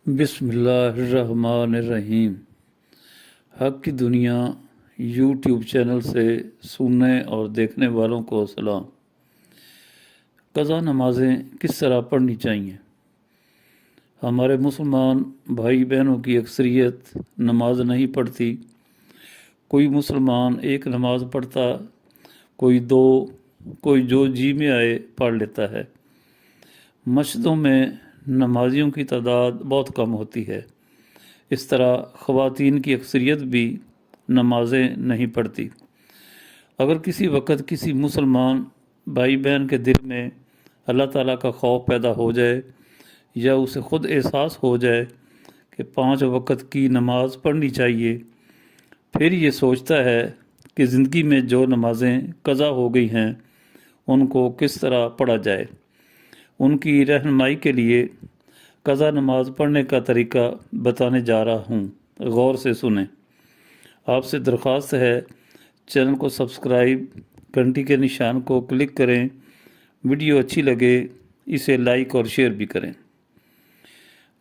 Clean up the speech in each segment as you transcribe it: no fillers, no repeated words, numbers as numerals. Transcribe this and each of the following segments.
बिस्मिल्लाहिर्रहमानिर्रहीम। हक़ की दुनिया यूट्यूब चैनल से सुनने और देखने वालों को सलाम। क़ज़ा नमाज़ें किस तरह पढ़नी चाहिए? हमारे मुसलमान भाई बहनों की अक्सरियत नमाज नहीं पढ़ती। कोई मुसलमान एक नमाज़ पढ़ता, कोई दो, कोई जो जी में आए पढ़ लेता है। मस्जिदों में नमाजियों की तादाद बहुत कम होती है। इस तरह ख़वातीन की अक्सरियत भी नमाज़ें नहीं पढ़ती। अगर किसी वक़्त किसी मुसलमान भाई बहन के दिल में अल्लाह ताला का खौफ पैदा हो जाए या उसे ख़ुद एहसास हो जाए कि 5 वक़्त की नमाज़ पढ़नी चाहिए, फिर ये सोचता है कि ज़िंदगी में जो नमाज़ें क़ज़ा हो गई हैं उनको किस तरह पढ़ा जाए। उनकी रहनुमाई के लिए क़ज़ा नमाज पढ़ने का तरीका बताने जा रहा हूँ, गौर से सुनें। आपसे दरख्वास्त है, चैनल को सब्सक्राइब, घंटी के निशान को क्लिक करें। वीडियो अच्छी लगे इसे लाइक और शेयर भी करें।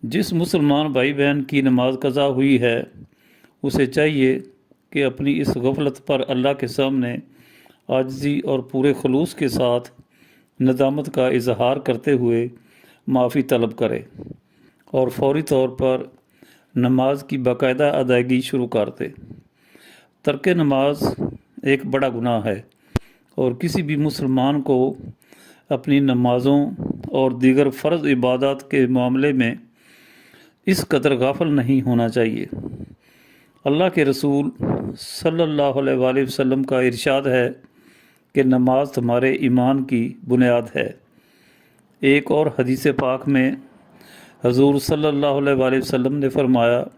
जिस मुसलमान भाई बहन की नमाज क़ज़ा हुई है उसे चाहिए कि अपनी इस गफलत पर अल्लाह के सामने आजिज़ी और पूरे खुलूस के साथ नदामत का इजहार करते हुए माफ़ी तलब करे और फौरी तौर पर नमाज की बाकायदा अदायगी शुरू कर दे। तर्क नमाज एक बड़ा गुनाह है और किसी भी मुसलमान को अपनी नमाज़ों और दीगर फ़र्ज़ इबादत के मामले में इस कदर गाफिल नहीं होना चाहिए। अल्लाह के रसूल सल्लल्लाहु अलैहि वसल्लम का इरशाद है कि नमाज तुम्हारे ईमान की बुनियाद है। एक और हदीस पाक में हजूर सल्लल्लाहु अलैहि वसल्लम ने फरमाया,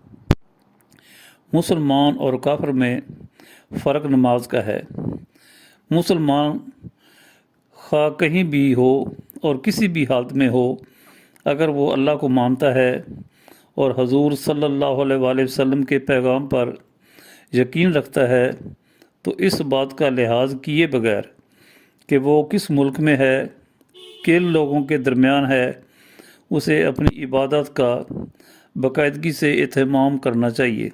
मुसलमान और काफिर में फ़र्क नमाज का है। मुसलमान खा कहीं भी हो और किसी भी हालत में हो, अगर वो अल्लाह को मानता है और हजूर सल्लल्लाहु अलैहि वसल्लम के पैगाम पर यकीन रखता है, तो इस बात का लिहाज किए बगैर कि वो किस मुल्क में है, किन लोगों के दरमियान है, उसे अपनी इबादत का बाकायदगी से एहतमाम करना चाहिए।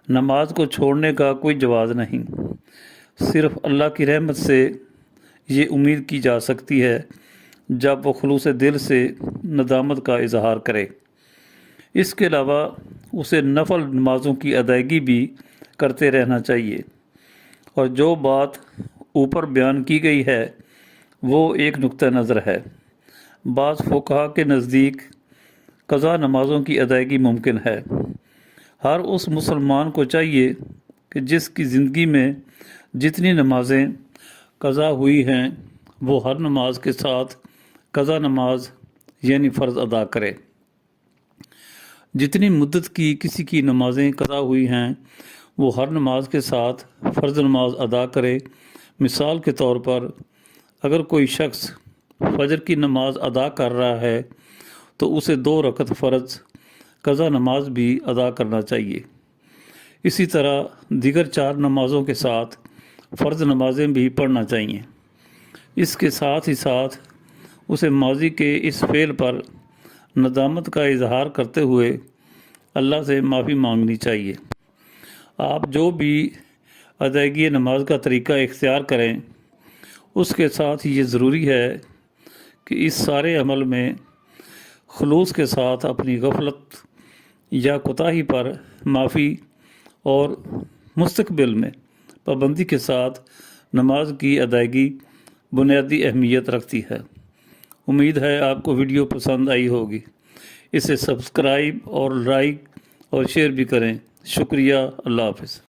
नमाज को छोड़ने का कोई जवाज़ नहीं। सिर्फ़ अल्लाह की रहमत से ये उम्मीद की जा सकती है जब वो खुलूस दिल से नदामत का इजहार करे। इसके अलावा उसे नफल नमाज़ों की अदायगी भी करते रहना चाहिए। और जो बात ऊपर बयान की गई है वो एक नुक्ता नज़र है। बाज़ फ़ुक़हा के नज़दीक क़ज़ा नमाज़ों की अदायगी मुमकिन है। हर उस मुसलमान को चाहिए कि जिसकी ज़िंदगी में जितनी नमाज़ें क़ज़ा हुई हैं वो हर नमाज के साथ क़ज़ा नमाज यानी फ़र्ज़ अदा करे। जितनी मुद्दत की किसी की नमाज़ें क़ज़ा हुई हैं वो हर नमाज के साथ फ़र्ज़ नमाज अदा करे। मिसाल के तौर पर अगर कोई शख्स फ़जर की नमाज अदा कर रहा है तो उसे 2 रकत फ़र्ज़ क़ज़ा नमाज भी अदा करना चाहिए। इसी तरह दीगर 4 नमाज़ों के साथ फ़र्ज़ नमाज़ें भी पढ़ना चाहिए। इसके साथ ही साथ उसे माज़ी के इस फ़ेल पर नदामत का इजहार करते हुए अल्लाह से माफ़ी मांगनी चाहिए। आप जो भी अदायगी नमाज का तरीका इख्तियार करें, उसके साथ ये ज़रूरी है कि इस सारे अमल में खुलूस के साथ अपनी गफलत या कोताही पर माफ़ी और मुस्तक़बिल में पाबंदी के साथ नमाज की अदायगी बुनियादी अहमियत रखती है। उम्मीद है आपको वीडियो पसंद आई होगी। इसे सब्सक्राइब और लाइक और शेयर भी करें। शुक्रिया। अल्लाह हाफ़िज़।